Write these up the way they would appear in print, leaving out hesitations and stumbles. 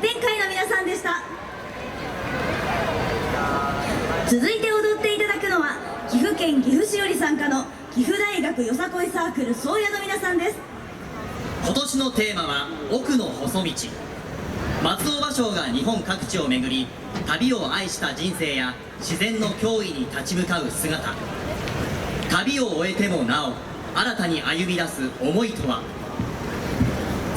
天会の皆さんでした。続いて踊っていただくのは岐阜県岐阜市より参加の岐阜大学よさこいサークル宗谷の皆さんです。今年のテーマは奥の細道。松尾芭蕉が日本各地を巡り、旅を愛した人生や自然の脅威に立ち向かう姿。旅を終えてもなお新たに歩み出す思いとは。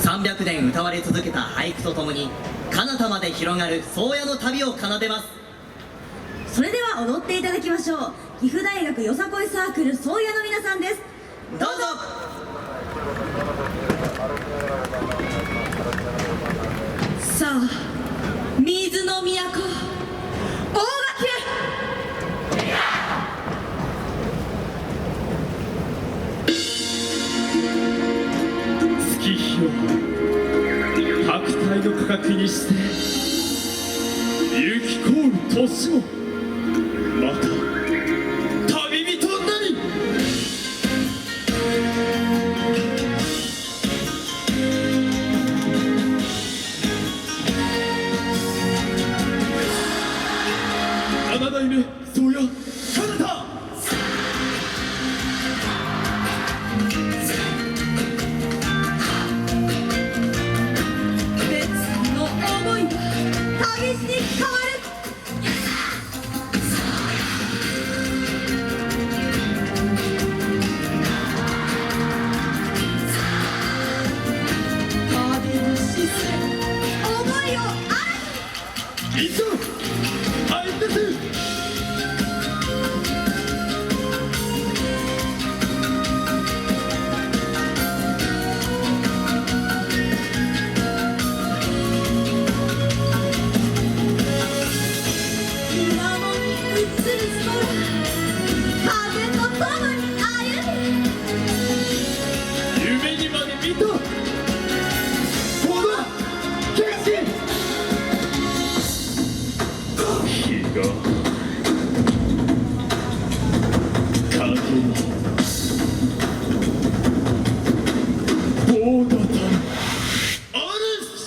300年歌われ続けた俳句とともに彼方まで広がる宗谷の旅を奏でます。それでは踊っていただきましょう。岐阜大学よさこいサークル宗谷の皆さんです。どうぞ。さあ、水の都大垣へ。月日を白帯の価格にして行き交う年もまた旅人なり。七代目宗谷彼方。激しに変わる。旅の姿勢、思いを嵐に。いざ入ってせ。夢にまで見たこの景色。日が影に棒立たあるし。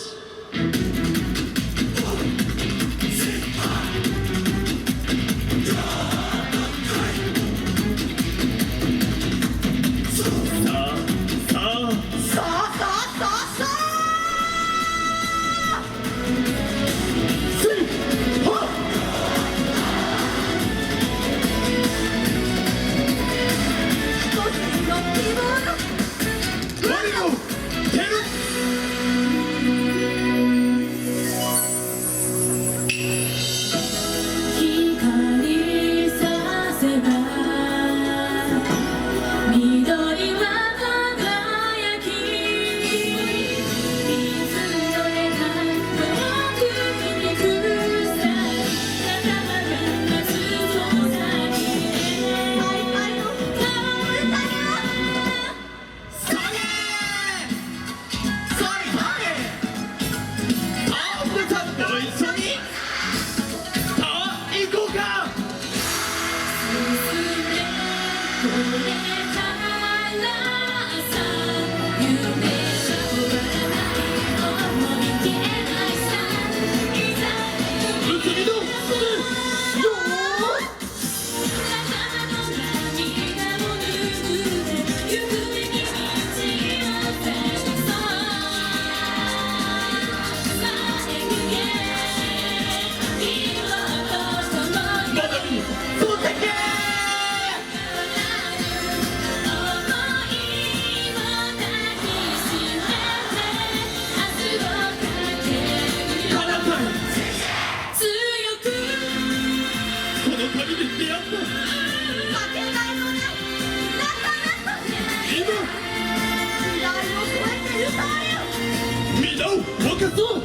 皆を沸かそう。